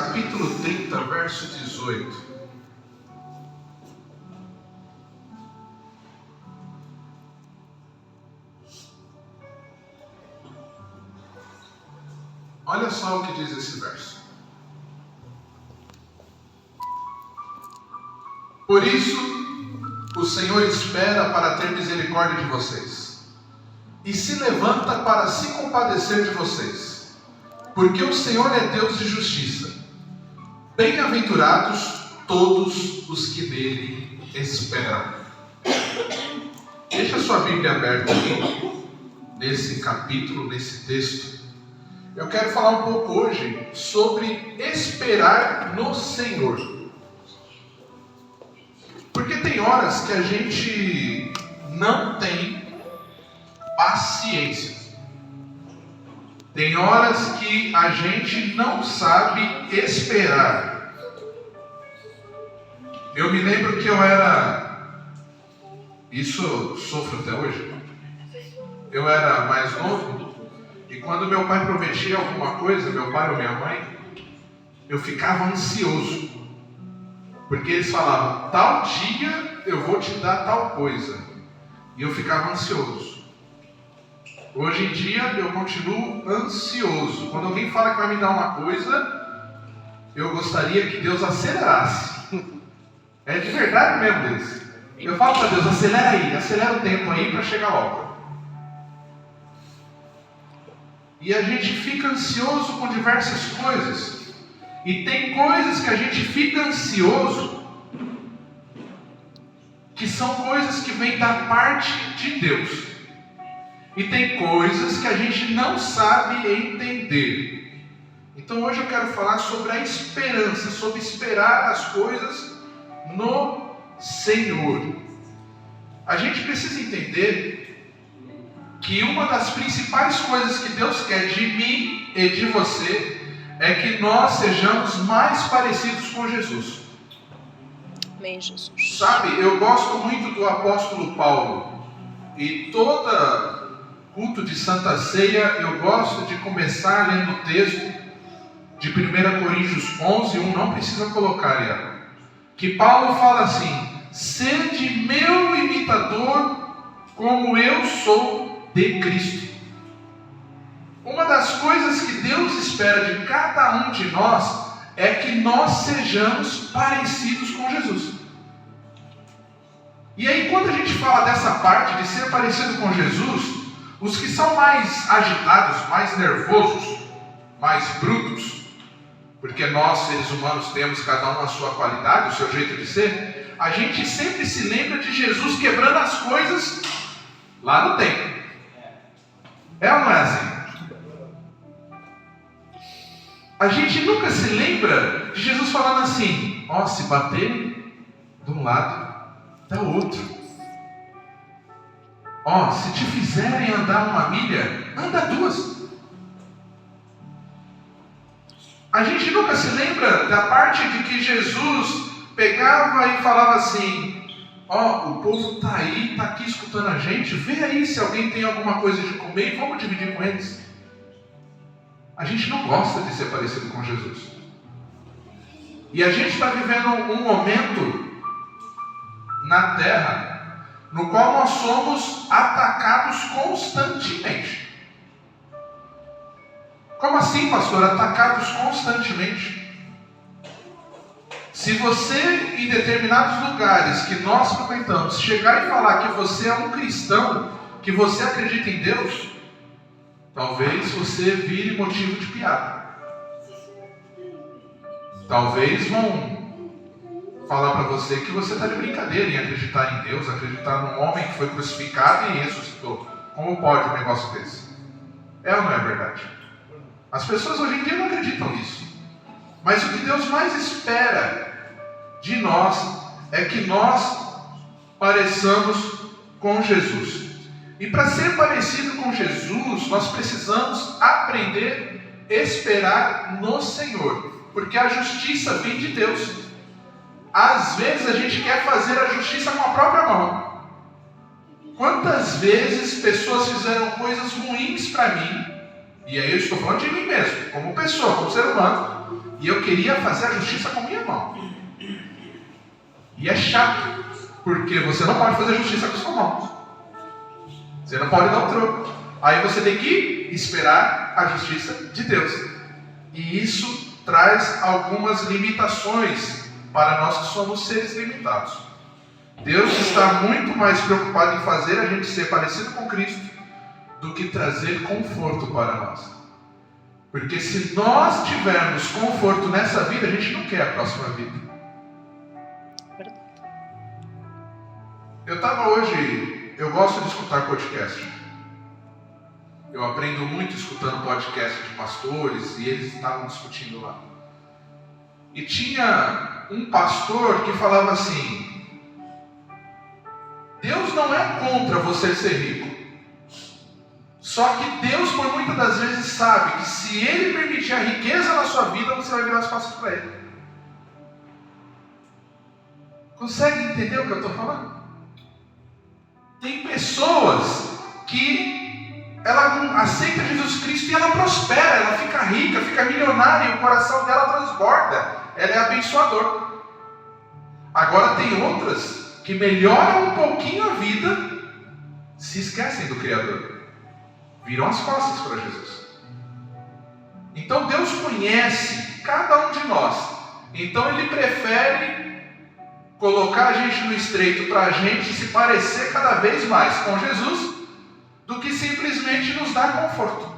Capítulo 30, verso 18. Olha só o que diz esse verso. Por isso, o Senhor espera para ter misericórdia de vocês, e se levanta para se compadecer de vocês, porque o Senhor é Deus de justiça. Bem-aventurados todos os que nele esperam. Deixa a sua Bíblia aberta aqui, nesse capítulo, nesse texto. Eu quero falar um pouco hoje sobre esperar no Senhor. Porque tem horas que a gente não tem paciência. Tem horas que a gente não sabe esperar. Eu me lembro que eu era... Isso sofro até hoje. Eu era mais novo e quando meu pai prometia alguma coisa, meu pai ou minha mãe, eu ficava ansioso. Porque eles falavam, tal dia eu vou te dar tal coisa. E eu ficava ansioso. Hoje em dia eu continuo ansioso. Quando alguém fala que vai me dar uma coisa, eu gostaria que Deus acelerasse. É de verdade mesmo deles. Eu falo para Deus, acelera aí, acelera o tempo aí para chegar logo. E a gente fica ansioso com diversas coisas. E tem coisas que a gente fica ansioso, que são coisas que vêm da parte de Deus. E tem coisas que a gente não sabe entender. Então hoje eu quero falar sobre a esperança, sobre esperar as coisas no Senhor. A gente precisa entender que uma das principais coisas que Deus quer de mim e de você é que nós sejamos mais parecidos com Jesus. Amém, Jesus. Sabe, eu gosto muito do apóstolo Paulo. E todo culto de Santa Ceia, eu gosto de começar lendo o texto de 1 Coríntios 11, 1, não precisa colocar ela. Que Paulo fala assim, sede meu imitador como eu sou de Cristo. Uma das coisas que Deus espera de cada um de nós é que nós sejamos parecidos com Jesus. E aí quando a gente fala dessa parte de ser parecido com Jesus, os que são mais agitados, mais nervosos, mais brutos, porque nós seres humanos temos cada um a sua qualidade, o seu jeito de ser, a gente sempre se lembra de Jesus quebrando as coisas lá no templo. É ou não é assim? A gente nunca se lembra de Jesus falando assim, ó, se baterem de um lado, dá o outro. Ó, se te fizerem andar 1 milha, anda 2. A gente nunca se lembra da parte de que Jesus pegava e falava assim, ó, o povo está aí, está aqui escutando a gente, vê aí se alguém tem alguma coisa de comer e vamos dividir com eles. A gente não gosta de ser parecido com Jesus. E a gente está vivendo um momento na Terra no qual nós somos atacados constantemente. Como assim, pastor? Atacados constantemente. Se você, em determinados lugares que nós frequentamos, chegar e falar que você é um cristão, que você acredita em Deus, talvez você vire motivo de piada. Talvez vão falar para você que você está de brincadeira em acreditar em Deus, acreditar num homem que foi crucificado e ressuscitou. Como pode um negócio desse? É ou não é verdade? As pessoas hoje em dia não acreditam nisso. Mas o que Deus mais espera de nós é que nós pareçamos com Jesus. E para ser parecido com Jesus, nós precisamos aprender a esperar no Senhor. Porque a justiça vem de Deus. Às vezes a gente quer fazer a justiça com a própria mão. Quantas vezes pessoas fizeram coisas ruins para mim, e aí eu estou falando de mim mesmo, como pessoa, como ser humano, E eu queria fazer a justiça com minha mão. E é chato, porque você não pode fazer justiça com sua mão. Você não pode dar um troco. Aí você tem que esperar a justiça de Deus. E isso traz algumas limitações para nós que somos seres limitados. Deus está muito mais preocupado em fazer a gente ser parecido com Cristo do que trazer conforto para nós. Porque se nós tivermos conforto nessa vida, a gente não quer a próxima vida. Eu gosto de escutar podcast. Eu aprendo muito escutando podcast de pastores e eles estavam discutindo lá. E tinha um pastor que falava assim: Deus não é contra você ser rico. Só que Deus, por muitas das vezes, sabe que se Ele permitir a riqueza na sua vida, você vai virar as costas para Ele. Consegue entender o que eu estou falando? Tem pessoas que ela aceita Jesus Cristo e ela prospera, ela fica rica, fica milionária e o coração dela transborda. Ela é abençoadora. Agora tem outras que melhoram um pouquinho a vida, se esquecem do Criador. Viram as costas para Jesus. Então Deus conhece cada um de nós. Então Ele prefere colocar a gente no estreito para a gente se parecer cada vez mais com Jesus do que simplesmente nos dar conforto.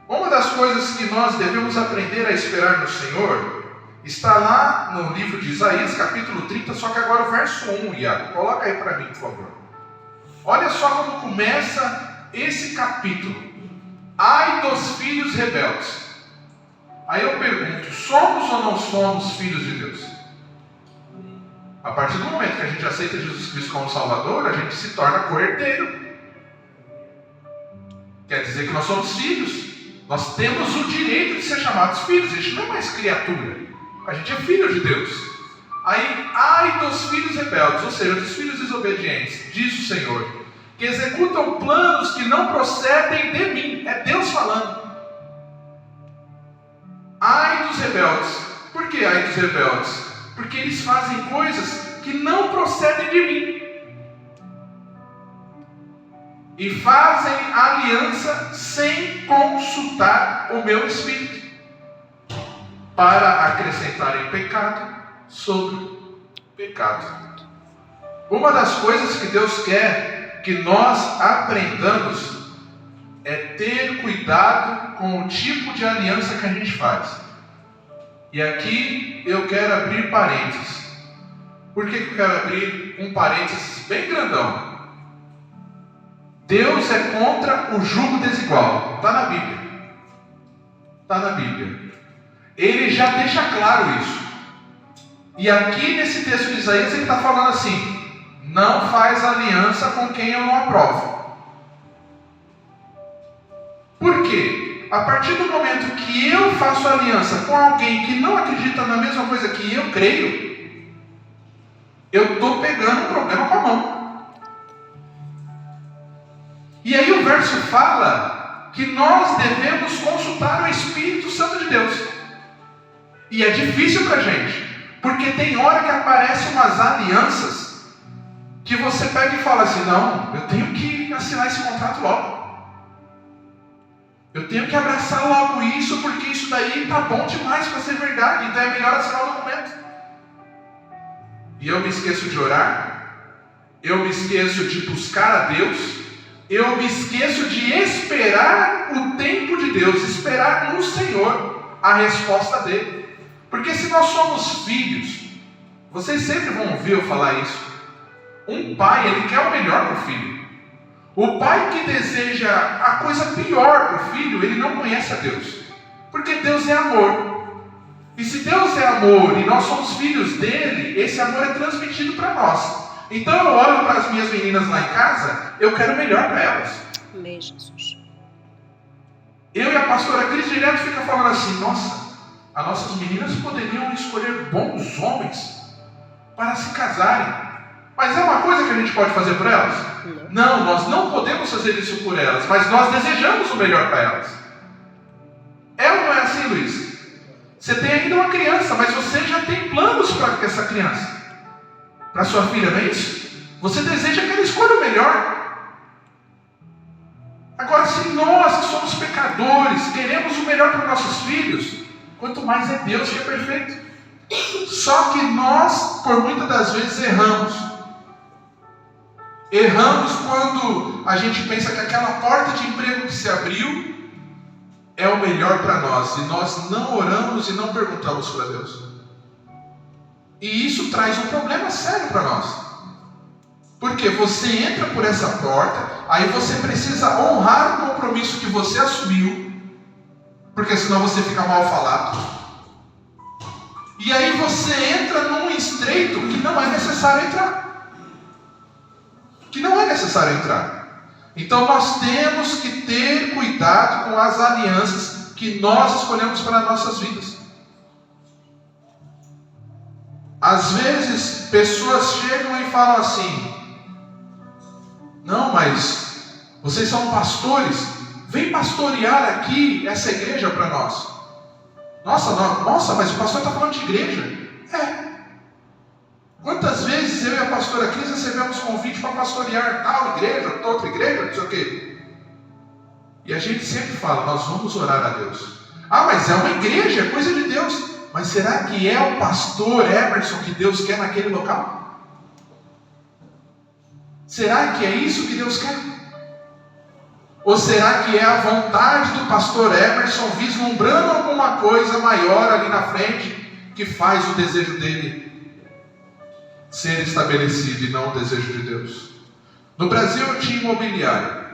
Uma das coisas que nós devemos aprender a esperar no Senhor está lá no livro de Isaías, capítulo 30, só que agora o verso 1, Iago. Coloca aí para mim, por favor. Olha só como começa esse capítulo. Ai dos filhos rebeldes. Aí eu pergunto, somos ou não somos filhos de Deus? A partir do momento que a gente aceita Jesus Cristo como Salvador, a gente se torna co-herdeiro. Quer dizer que nós somos filhos. Nós temos o direito de ser chamados filhos. A gente não é mais criatura. A gente é filho de Deus. Aí, ai dos filhos rebeldes, ou seja, dos filhos desobedientes, diz o Senhor, que executam planos que não procedem de mim. É Deus falando. Ai dos rebeldes. Por que ai dos rebeldes? Porque eles fazem coisas que não procedem de mim. E fazem aliança sem consultar o meu Espírito, para acrescentarem pecado sobre pecado. Uma das coisas que Deus quer que nós aprendamos é ter cuidado com o tipo de aliança que a gente faz. E aqui eu quero abrir parênteses. Por que eu quero abrir um parênteses bem grandão? Deus é contra o jugo desigual. Está na Bíblia. Está na Bíblia. Ele já deixa claro isso. E aqui nesse texto de Isaías ele está falando assim: não faz aliança com quem eu não aprovo. Por quê? A partir do momento que eu faço aliança com alguém que não acredita na mesma coisa que eu creio, eu estou pegando um problema com a mão. E aí o verso fala que nós devemos consultar o Espírito Santo de Deus. E é difícil para a gente, porque tem hora que aparecem umas alianças que você pega e fala assim: não, eu tenho que assinar esse contrato logo. Eu tenho que abraçar logo isso, porque isso daí está bom demais para ser verdade, então é melhor assinar o documento. E eu me esqueço de orar, eu me esqueço de buscar a Deus, eu me esqueço de esperar o tempo de Deus, esperar no Senhor a resposta dele. Porque se nós somos filhos, vocês sempre vão ouvir eu falar isso, um pai, ele quer o melhor para o filho. O pai que deseja a coisa pior para o filho, ele não conhece a Deus. Porque Deus é amor. E se Deus é amor e nós somos filhos dele, esse amor é transmitido para nós. Então eu olho para as minhas meninas lá em casa, eu quero o melhor para elas. Amém, Jesus. Eu e a pastora Cris direto fica falando assim: nossa, as nossas meninas poderiam escolher bons homens para se casarem. Mas é uma coisa que a gente pode fazer por elas? Não, nós não podemos fazer isso por elas, mas nós desejamos o melhor para elas. É ou não é assim, Luiz? Você tem ainda uma criança, mas você já tem planos para essa criança, para sua filha, não é isso? Você deseja que ela escolha o melhor. Agora, se nós que somos pecadores, queremos o melhor para os nossos filhos, quanto mais é Deus que é perfeito. Só que nós, por muitas das vezes, erramos. Erramos quando a gente pensa que aquela porta de emprego que se abriu é o melhor para nós, e nós não oramos e não perguntamos para Deus. E isso traz um problema sério para nós. Porque você entra por essa porta, aí você precisa honrar o compromisso que você assumiu, porque senão você fica mal falado. E aí você entra num estreito que não é necessário entrar. Então nós temos que ter cuidado com as alianças que nós escolhemos para nossas vidas. Às vezes, pessoas chegam e falam assim: não, mas vocês são pastores, vem pastorear aqui essa igreja para nós. Nossa, mas o pastor está falando de igreja. Quantas vezes eu e a pastora Cris recebemos convite para pastorear tal igreja, outra igreja, não sei o quê. E a gente sempre fala: nós vamos orar a Deus. Mas é uma igreja, é coisa de Deus. Mas será que é o pastor Emerson que Deus quer naquele local? Será que é isso que Deus quer? Ou será que é a vontade do pastor Emerson vislumbrando alguma coisa maior ali na frente que faz o desejo dele ser estabelecido e não o desejo de Deus? No Brasil eu tinha imobiliário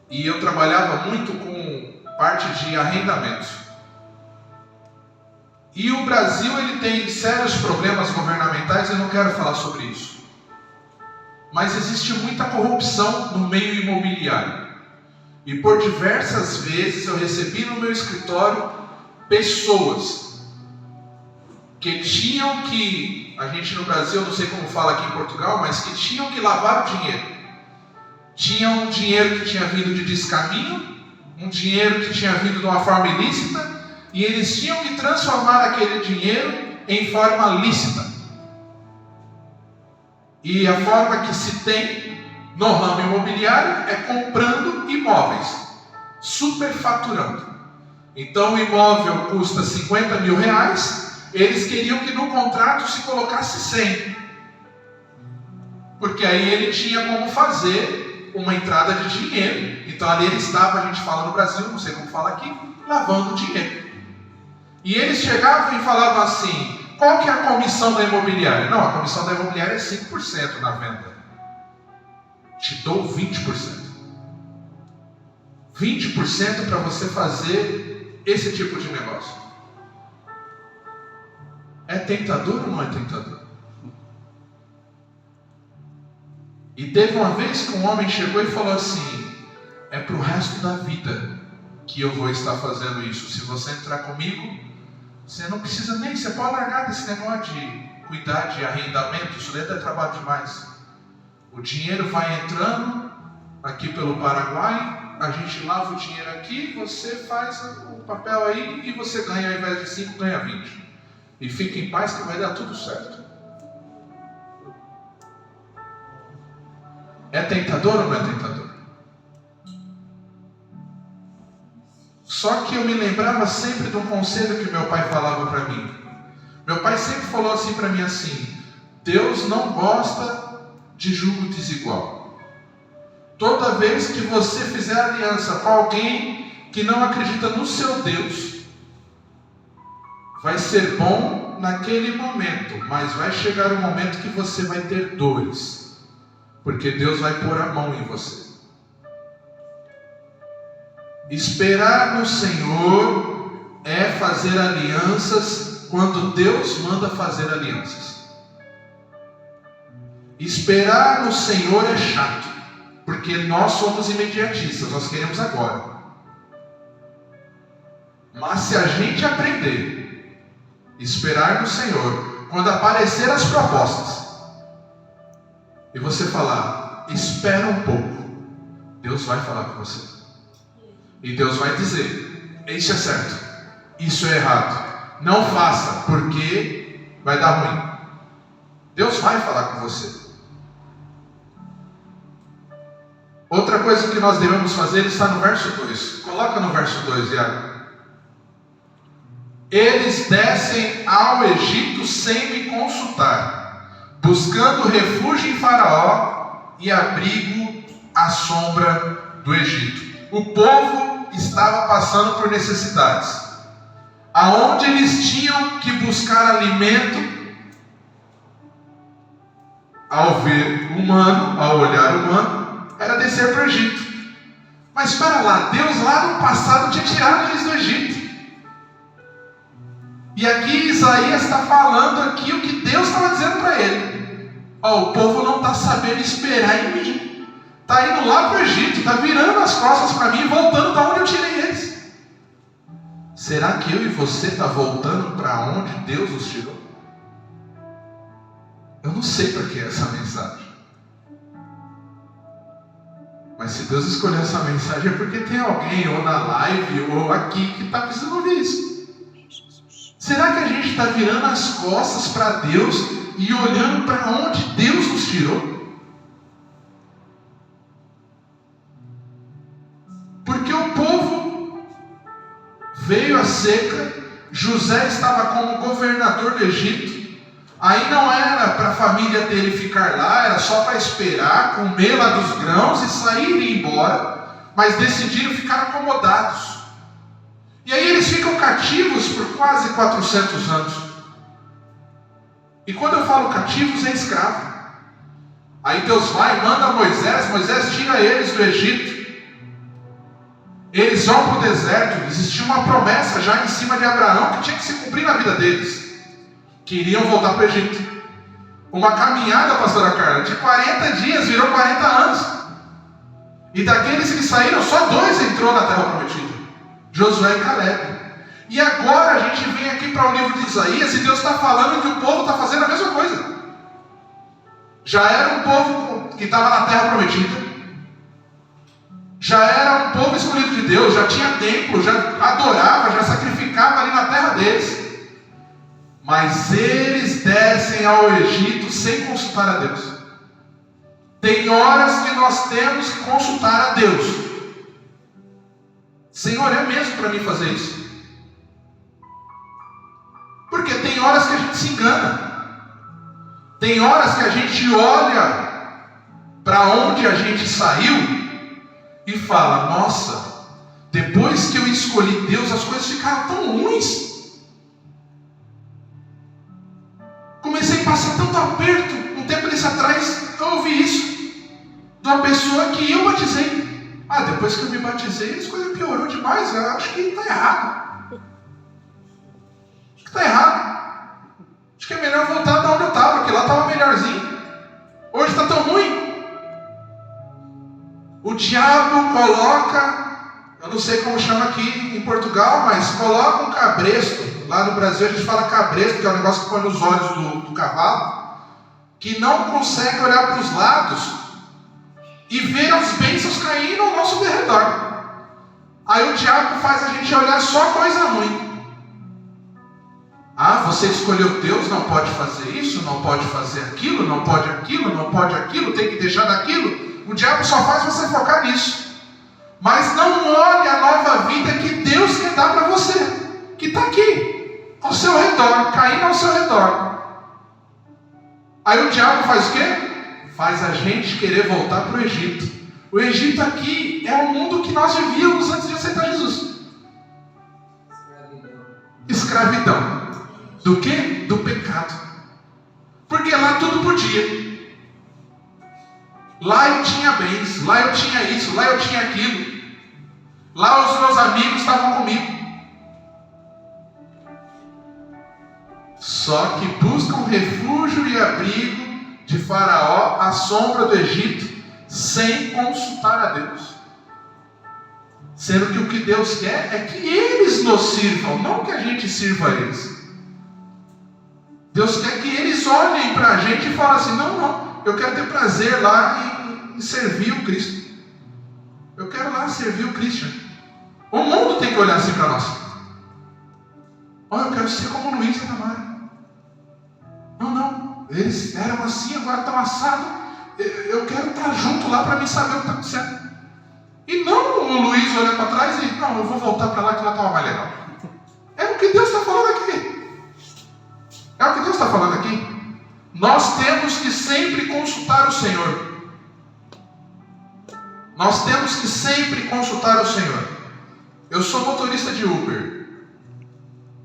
e eu trabalhava muito com parte de arrendamentos. E o Brasil ele tem sérios problemas governamentais, eu não quero falar sobre isso. Mas existe muita corrupção no meio imobiliário. E por diversas vezes eu recebi no meu escritório pessoas que tinham que, a gente no Brasil, não sei como fala aqui em Portugal, mas que tinham que lavar o dinheiro. Tinha um dinheiro que tinha vindo de descaminho, um dinheiro que tinha vindo de uma forma ilícita, e eles tinham que transformar aquele dinheiro em forma lícita. E a forma que se tem no ramo imobiliário é comprando imóveis, superfaturando. Então o imóvel custa 50 mil reais, eles queriam que no contrato se colocasse 100. Porque aí ele tinha como fazer uma entrada de dinheiro. Então ali ele estava, a gente fala no Brasil, não sei como fala aqui, lavando dinheiro. E eles chegavam e falavam assim: qual que é a comissão da imobiliária? Não, a comissão da imobiliária é 5% na venda. Te dou 20%. 20% para você fazer esse tipo de negócio. É tentador ou não é tentador? E teve uma vez que um homem chegou e falou assim: é para o resto da vida que eu vou estar fazendo isso. Se você entrar comigo, você não precisa nem, você pode largar desse negócio de cuidar de arrendamento, isso daí dá trabalho demais. O dinheiro vai entrando aqui pelo Paraguai, a gente lava o dinheiro aqui, você faz o papel aí e você ganha, ao invés de 5, ganha 20. E fique em paz que vai dar tudo certo. É tentador ou não é tentador? Só que eu me lembrava sempre de um conselho que meu pai falava para mim. Meu pai sempre falou assim para mim assim: Deus não gosta de julgo desigual. Toda vez que você fizer aliança com alguém que não acredita no seu Deus, vai ser bom naquele momento, mas vai chegar um momento que você vai ter dores, porque Deus vai pôr a mão em você. Esperar no Senhor é fazer alianças quando Deus manda fazer alianças. Esperar no Senhor é chato, porque nós somos imediatistas, nós queremos agora. Mas se a gente aprender a esperar no Senhor, quando aparecer as propostas, e você falar: espera um pouco, Deus vai falar com você. E Deus vai dizer: isso é certo, isso é errado. Não faça, porque vai dar ruim. Deus vai falar com você. Outra coisa que nós devemos fazer está no verso 2. Coloca no verso 2, Iago. Eles descem ao Egito sem me consultar, buscando refúgio em Faraó e abrigo à sombra do Egito. O povo estava passando por necessidades. Aonde eles tinham que buscar alimento, ao ver humano, ao olhar humano, era descer para o Egito. Mas para lá, Deus lá no passado tinha tirado eles do Egito. E aqui Isaías está falando aqui o que Deus estava dizendo para ele. O povo não está sabendo esperar em mim. Está indo lá para o Egito, está virando as costas para mim e voltando para onde eu tirei eles. Será que eu e você está voltando para onde Deus os tirou? Eu não sei para que é essa mensagem. Mas se Deus escolheu essa mensagem é porque tem alguém, ou na live, ou aqui, que está precisando ouvir isso. Será que a gente está virando as costas para Deus e olhando para onde Deus nos tirou? Porque o povo veio a seca, José estava como governador do Egito, aí não era para a família dele ficar lá, era só para esperar, comer lá dos grãos e sair e ir embora, mas decidiram ficar acomodados. E aí eles ficam cativos por quase 400 anos. E quando eu falo cativos, é escravo. Aí Deus vai, manda Moisés tira eles do Egito. Eles vão para o deserto. Existia uma promessa já em cima de Abraão que tinha que se cumprir na vida deles. Queriam voltar para o Egito. Uma caminhada, pastora Carla, de 40 dias, virou 40 anos. E daqueles que saíram, só 2 entrou na terra prometida. Josué e Caleb. E agora a gente vem aqui para o livro de Isaías e Deus está falando que o povo está fazendo a mesma coisa. Já era um povo que estava na terra prometida, já era um povo escolhido de Deus, já tinha templo, já adorava, já sacrificava ali na terra deles. Mas eles descem ao Egito sem consultar a Deus. Tem horas que nós temos que consultar a Deus. Senhor, é mesmo para mim fazer isso? Porque tem horas que a gente se engana. Tem horas que a gente olha para onde a gente saiu e fala, nossa, depois que eu escolhi Deus, as coisas ficaram tão ruins. Comecei a passar tanto aperto. Um tempo desse atrás, eu ouvi isso de uma pessoa que eu batizei. Depois que eu me batizei, as coisas piorou demais. Eu acho que está errado. Acho que está errado. Acho que é melhor voltar de onde eu estava, porque lá estava melhorzinho. Hoje está tão ruim. O diabo coloca, eu não sei como chama aqui em Portugal, mas coloca um cabresto. Lá no Brasil a gente fala cabresto, que é um negócio que põe nos olhos do cavalo, que não consegue olhar para os lados e ver as bênçãos caindo ao nosso derredor. Aí o diabo faz a gente olhar só coisa ruim. Você escolheu Deus, não pode fazer isso, não pode fazer aquilo, não pode aquilo, não pode aquilo, tem que deixar daquilo. O diabo só faz você focar nisso. Mas não olhe a nova vida que Deus quer dar para você, que está aqui, ao seu redor, caindo ao seu redor. Aí o diabo faz o quê? Faz a gente querer voltar para o Egito. O Egito aqui é o mundo que nós vivíamos antes de aceitar Jesus. Escravidão. Do quê? Do pecado. Porque lá tudo podia. Lá eu tinha bens, lá eu tinha isso, lá eu tinha aquilo. Lá os meus amigos estavam comigo. Só que buscam refúgio e abrigo de Faraó, à sombra do Egito, sem consultar a Deus. Sendo que o que Deus quer é que eles nos sirvam, não que a gente sirva a eles. Deus quer que eles olhem para a gente e falem assim, não, eu quero ter prazer lá em servir o Cristo. Eu quero lá servir o Cristo. O mundo tem que olhar assim para nós. Eu quero ser como o Luiz e a Tamara. Não, eles eram assim, agora estão assados. Eu quero estar junto lá para mim saber o que está acontecendo. E não o Luiz olhar para trás e, não, eu vou voltar para lá que lá estava mais legal. É o que Deus está falando aqui. É o que Deus está falando aqui. Nós temos que sempre consultar o Senhor. Nós temos que sempre consultar o Senhor. Eu sou motorista de Uber.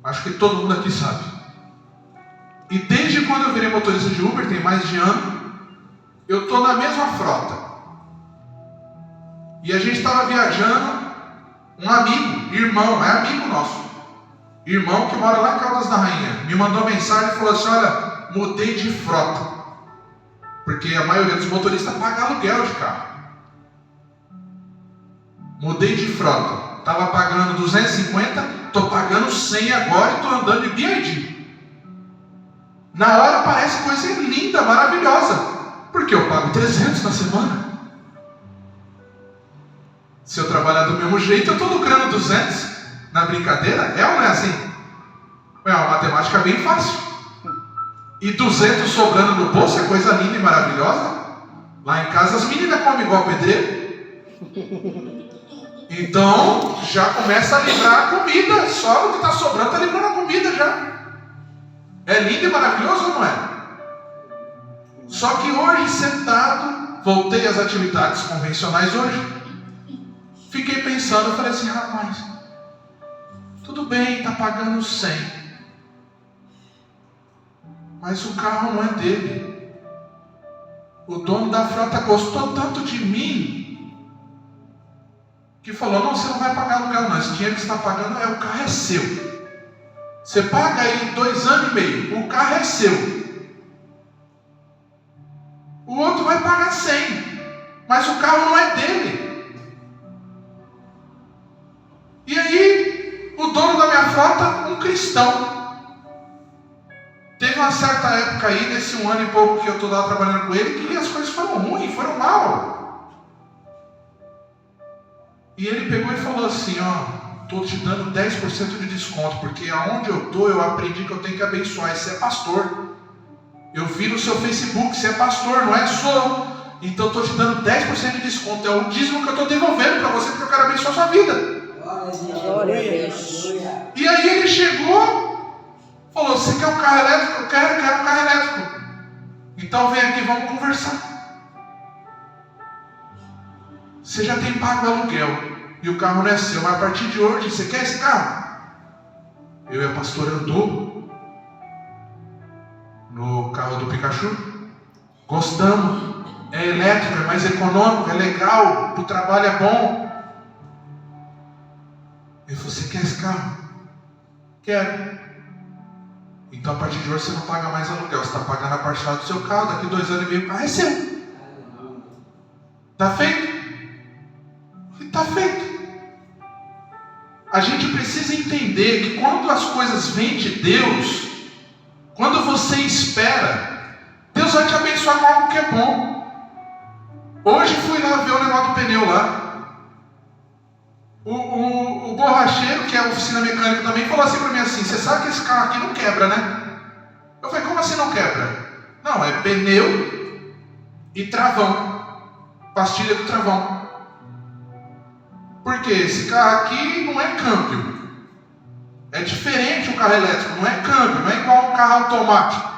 Acho que todo mundo aqui sabe. E desde quando eu virei motorista de Uber, tem mais de ano, eu estou na mesma frota. E a gente estava viajando, um amigo, irmão, é amigo nosso, irmão que mora lá em Caldas da Rainha, me mandou mensagem e falou assim: olha, mudei de frota, porque a maioria dos motoristas paga aluguel de carro. Mudei de frota, estava pagando 250, estou pagando 100 agora e estou andando de BYD. Na hora parece coisa linda, maravilhosa, porque eu pago 300 na semana. Se eu trabalhar do mesmo jeito, eu estou lucrando 200 na brincadeira. É ou não é assim? É uma matemática bem fácil. E 200 sobrando no bolso é coisa linda e maravilhosa. Lá em casa as meninas comem igual pedreiro. Então já começa a livrar a comida. Só o que está sobrando está livrando a comida já. É lindo e maravilhoso ou não é? Só que hoje, sentado, voltei às atividades convencionais hoje. Fiquei pensando, eu falei assim: rapaz, tudo bem, está pagando 100, mas o carro não é dele. O dono da frota gostou tanto de mim que falou: não, você não vai pagar aluguel não, esse dinheiro que você está pagando, o carro é seu. Você paga aí 2 anos e meio, o carro é seu. O outro vai pagar 100, mas o carro não é dele. E aí, o dono da minha frota, um cristão. Teve uma certa época aí, nesse 1 ano e pouco que eu estou lá trabalhando com ele, que as coisas foram ruins, foram mal. E ele pegou e falou assim: estou te dando 10% de desconto, porque aonde eu estou, eu aprendi que eu tenho que abençoar. Você é pastor. Eu vi no seu Facebook, você é pastor, não é? Sou. Então estou te dando 10% de desconto. É o dízimo que eu estou devolvendo para você, porque eu quero abençoar a sua vida. Glória a Deus. E aí ele chegou, falou: você quer um carro elétrico? Eu quero um carro elétrico. Então vem aqui, vamos conversar. Você já tem pago o aluguel e o carro não é seu, mas a partir de hoje você quer esse carro? Eu e a pastora andou no carro do Pikachu, gostamos, é elétrico, é mais econômico, é legal, o trabalho é bom. Ele falou: você quer esse carro? Quero. Então a partir de hoje você não paga mais aluguel, você está pagando a parcela do seu carro, daqui 2 anos e meio o carro é seu. Está feito? Está feito. A gente precisa entender que quando as coisas vêm de Deus, quando você espera, Deus vai te abençoar com algo que é bom. Hoje fui lá ver o negócio do pneu lá. O borracheiro, que é a oficina mecânica também, falou assim para mim assim: você sabe que esse carro aqui não quebra, né? Eu falei: como assim não quebra? Não, é pneu e travão, pastilha do travão. Porque esse carro aqui não é câmbio. É diferente o carro elétrico, não é câmbio, não é igual um carro automático.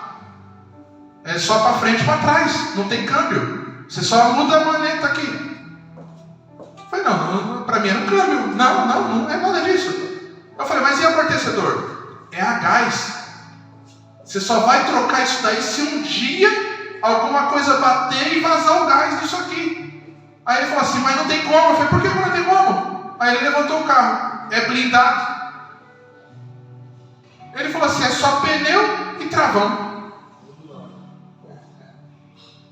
É só para frente e para trás, não tem câmbio. Você só muda a maneta aqui. Eu falei: não, para mim era um câmbio. Não é nada disso. Eu falei: mas e amortecedor? É a gás. Você só vai trocar isso daí se um dia alguma coisa bater e vazar o gás disso aqui. Aí ele falou assim: mas não tem como. Eu falei: por que não tem como? Aí ele levantou o carro: é blindado. Ele falou assim: é só pneu e travão.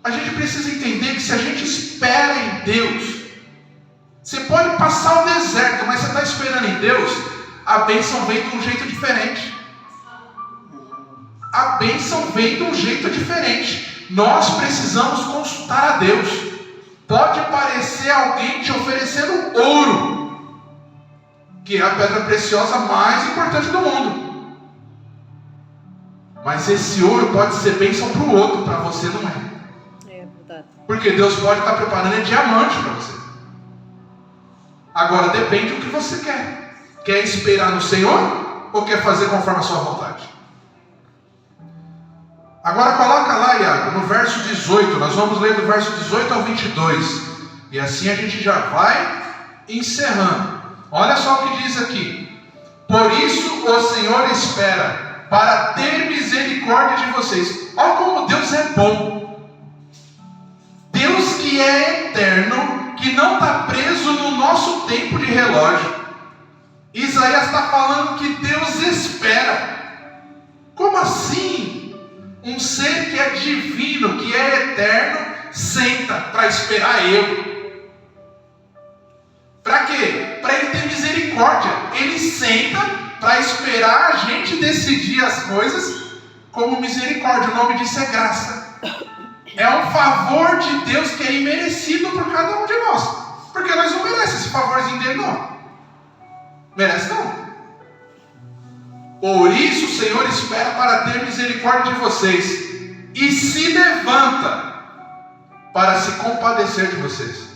A gente precisa entender que se a gente espera em Deus, você pode passar o deserto, mas você está esperando em Deus, a bênção vem de um jeito diferente. A bênção vem de um jeito diferente. Nós precisamos consultar a Deus. Pode parecer alguém te oferecendo ouro, que é a pedra preciosa mais importante do mundo. Mas esse ouro pode ser bênção para o outro, para você não é. É verdade. Porque Deus pode estar preparando diamante para você. Agora depende do que você quer. Quer esperar no Senhor ou quer fazer conforme a sua vontade? Agora coloca lá, Iago, no verso 18. Nós vamos ler do verso 18 ao 22. E assim a gente já vai encerrando. Olha só o que diz aqui. Por isso o Senhor espera, para ter misericórdia de vocês. Olha como Deus é bom. Deus que é eterno, que não está preso no nosso tempo de relógio. Isaías está falando que Deus espera. Como assim? Um ser que é divino, que é eterno, senta para esperar eu. Para quê? Para ele ter misericórdia. Ele senta para esperar a gente decidir as coisas como misericórdia. O nome disso é graça. É um favor de Deus que é imerecido por cada um de nós. Porque nós não merecemos esse favorzinho dele, não. Merece não. Por isso o Senhor espera para ter misericórdia de vocês e se levanta para se compadecer de vocês.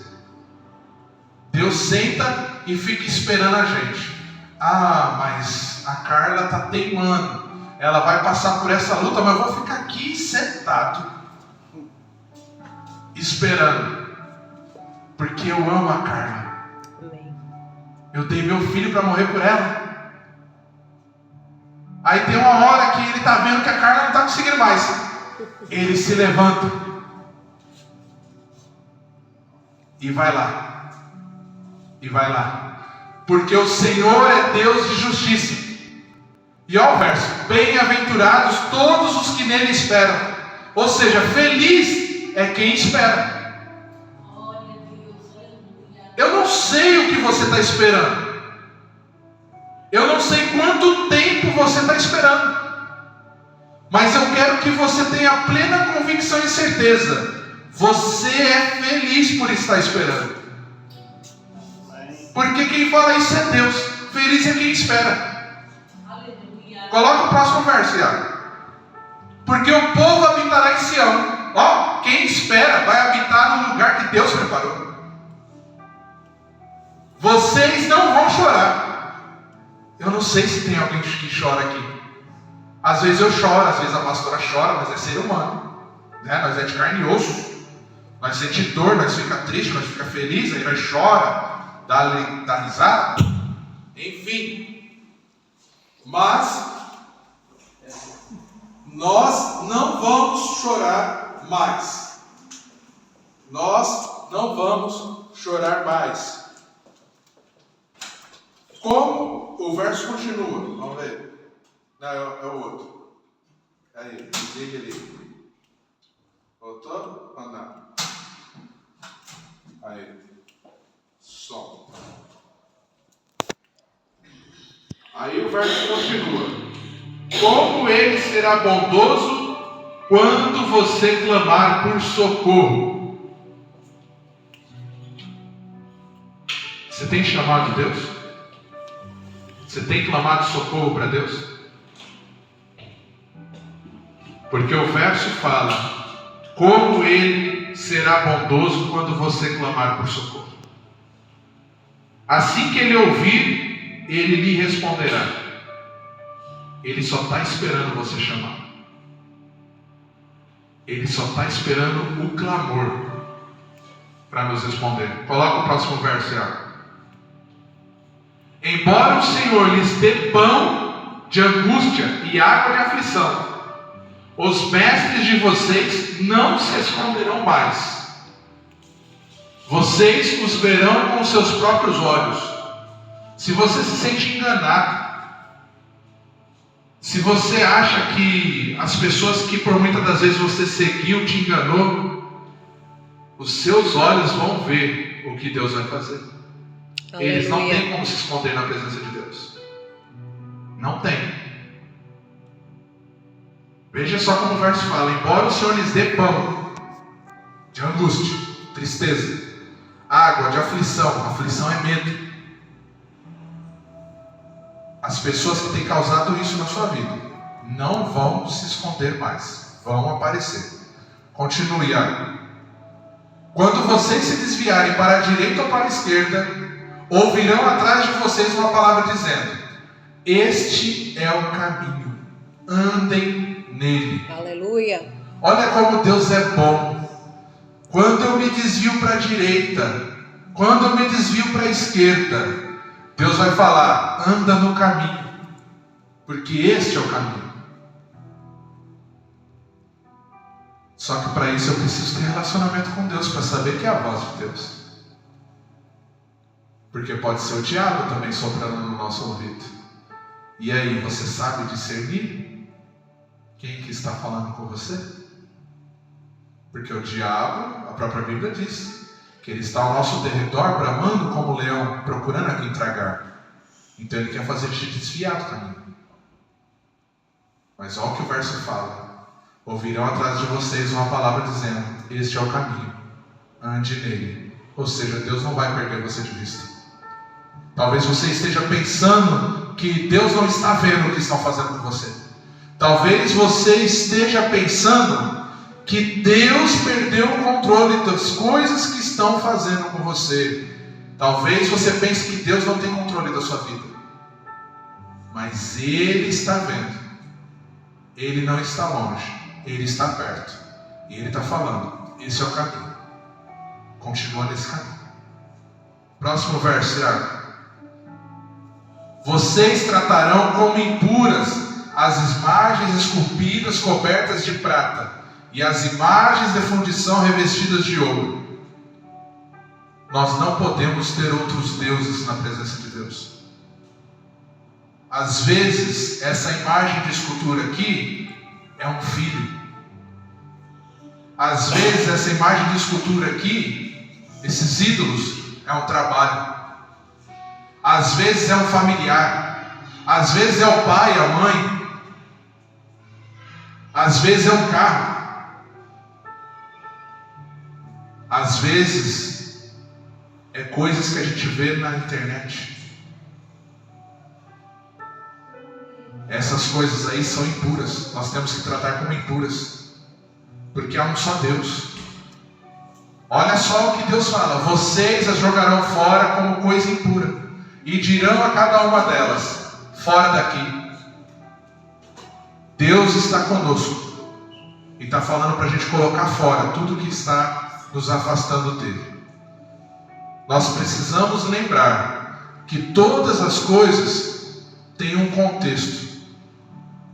Deus senta e fica esperando a gente. Ah, mas a Carla está teimando. Ela vai passar por essa luta, mas eu vou ficar aqui sentado, esperando. Porque eu amo a Carla. Eu dei meu filho para morrer por ela. Aí tem uma hora que ele está vendo que a Carla não está conseguindo mais. Ele se levanta e vai lá. E vai lá. Porque o Senhor é Deus de justiça. E olha o verso. Bem-aventurados todos os que nele esperam. Ou seja, feliz é quem espera. Eu não sei o que você está esperando. Eu não sei quanto tempo você está esperando. Mas eu quero que você tenha plena convicção e certeza. Você é feliz por estar esperando. Porque quem fala isso é Deus. Feliz é quem espera. Coloca o próximo verso, Iago. Porque o povo habitará em Sião. Ó, quem espera vai habitar no lugar que Deus preparou. Vocês não vão chorar. Eu não sei se tem alguém que chora aqui. Às vezes eu choro, às vezes a pastora chora, mas é ser humano, né? Nós é de carne e osso. Nós sente dor, nós fica triste, nós fica feliz, aí nós chora, dá risada. Enfim. Mas nós não vamos chorar mais. Nós não vamos chorar mais. Como o verso continua? Vamos ver. Não, é o outro. Aí, desliga ali. Voltou? Ou não? Aí. Som. Aí o verso continua. Como ele será bondoso quando você clamar por socorro. Você tem chamado Deus? Você tem clamado socorro para Deus? Porque o verso fala: como ele será bondoso quando você clamar por socorro. Assim que ele ouvir, ele lhe responderá. Ele só está esperando você chamar. Ele só está esperando o clamor para nos responder. Coloca o próximo verso, Iago. Embora o Senhor lhes dê pão de angústia e água de aflição, os mestres de vocês não se esconderão mais. Vocês os verão com seus próprios olhos. Se você se sente enganado, se você acha que as pessoas que por muitas das vezes você seguiu te enganou, os seus olhos vão ver o que Deus vai fazer. Aleluia. Eles não têm como se esconder na presença de Deus. Não tem. Veja só como o verso fala: embora o Senhor lhes dê pão de angústia, tristeza, água de aflição. Aflição é medo. As pessoas que têm causado isso na sua vida Não vão se esconder mais, vão aparecer. Continue, Iago. Quando vocês se desviarem para a direita ou para a esquerda, ouvirão atrás de vocês uma palavra dizendo: este é o caminho, andem nele. Aleluia. Olha como Deus é bom. Quando eu me desvio para a direita, quando eu me desvio para a esquerda, Deus vai falar: anda no caminho, porque este é o caminho. Só que para isso eu preciso ter relacionamento com Deus, para saber que é a voz de Deus. Porque pode ser o diabo também soprando no nosso ouvido. E aí, você sabe discernir quem que está falando com você? Porque o diabo, a própria Bíblia diz, que ele está ao nosso derredor, bramando como leão, procurando a quem tragar. Então ele quer fazer te desviar do caminho. Mas olha o que o verso fala: ouvirão atrás de vocês uma palavra dizendo: este é o caminho, ande nele. Ou seja, Deus não vai perder você de vista. Talvez você esteja pensando que Deus não está vendo o que estão fazendo com você. Talvez você esteja pensando que Deus perdeu o controle das coisas que estão fazendo com você. Talvez você pense que Deus não tem controle da sua vida. Mas Ele está vendo. Ele não está longe. Ele está perto. E Ele está falando: esse é o caminho. Continua nesse caminho. Próximo verso, Iago. Vocês tratarão como impuras as imagens esculpidas cobertas de prata e as imagens de fundição revestidas de ouro. Nós não podemos ter outros deuses na presença de Deus. Às vezes, essa imagem de escultura aqui é um filho. Às vezes, essa imagem de escultura aqui, esses ídolos, é um trabalho. Às vezes é um familiar. Às vezes é o pai, a mãe. Às vezes é um carro. Às vezes é coisas que a gente vê na internet. Essas coisas aí são impuras. Nós temos que tratar como impuras, porque há um só Deus. Olha só o que Deus fala: vocês as jogarão fora como coisa impura, e dirão a cada uma delas: fora daqui. Deus está conosco e está falando para a gente colocar fora tudo que está nos afastando dele. Nós precisamos lembrar que todas as coisas têm um contexto.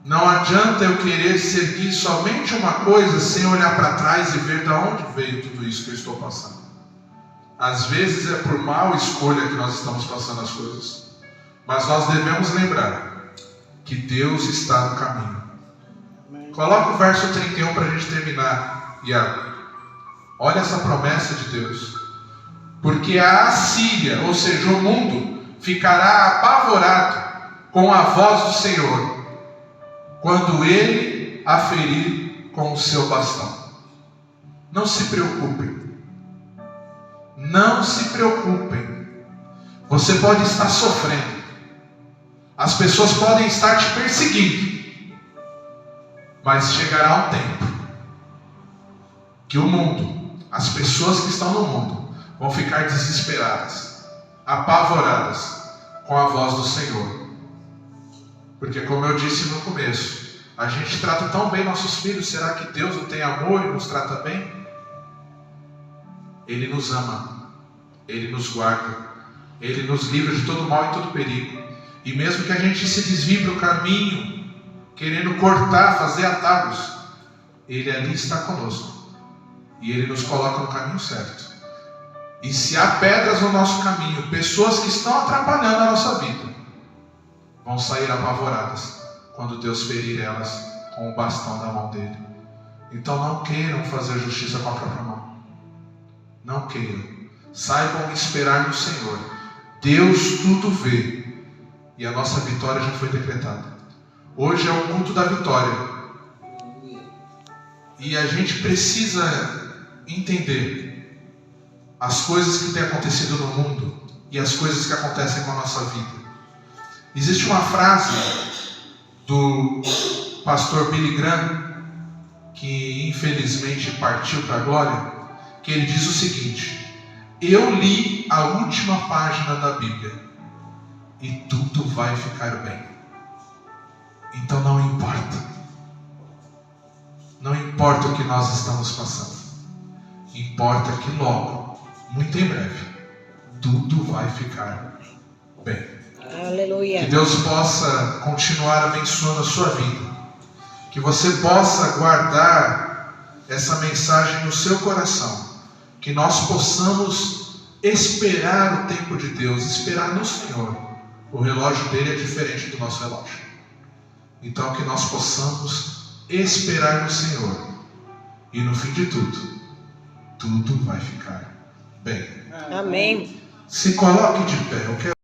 Não adianta eu querer seguir somente uma coisa sem olhar para trás e ver de onde veio tudo isso que eu estou passando. Às vezes é por mal escolha que nós estamos passando as coisas. Mas nós devemos lembrar que Deus está no caminho. Coloca o verso 31 para a gente terminar, Iago. Olha essa promessa de Deus. Porque a Assíria, ou seja, o mundo, ficará apavorado com a voz do Senhor, quando Ele a ferir com o seu bastão. Não se preocupem. Não se preocupem. Você pode estar sofrendo. As pessoas podem estar te perseguindo. Mas chegará um tempo que o mundo, as pessoas que estão no mundo, vão ficar desesperadas, apavoradas com a voz do Senhor. Porque, como eu disse no começo, a gente trata tão bem nossos filhos. Será que Deus não tem amor e nos trata bem? Ele nos ama, Ele nos guarda, Ele nos livra de todo mal e todo perigo. E mesmo que a gente se desvie para o caminho, querendo cortar, fazer atalhos, Ele ali está conosco. E Ele nos coloca no caminho certo. E se há pedras no nosso caminho, pessoas que estão atrapalhando a nossa vida, vão sair apavoradas quando Deus ferir elas com o bastão da mão dele. Então não queiram fazer justiça com a própria mão. Não queiram. Saibam esperar no Senhor. Deus tudo vê. E a nossa vitória já foi decretada. Hoje é o culto da vitória. E a gente precisa entender as coisas que têm acontecido no mundo e as coisas que acontecem com a nossa vida. Existe uma frase do pastor Billy Graham, que infelizmente partiu para a glória, que ele diz o seguinte: eu li a última página da Bíblia e tudo vai ficar bem. Então não importa. Não importa o que nós estamos passando. Importa que logo, muito em breve, tudo vai ficar bem. Aleluia. Que Deus possa continuar abençoando a sua vida. Que você possa guardar essa mensagem no seu coração. Que nós possamos esperar o tempo de Deus, esperar no Senhor. O relógio dele é diferente do nosso relógio. Então que nós possamos esperar no Senhor. E no fim de tudo vai ficar bem. Amém. Se coloque de pé. Eu quero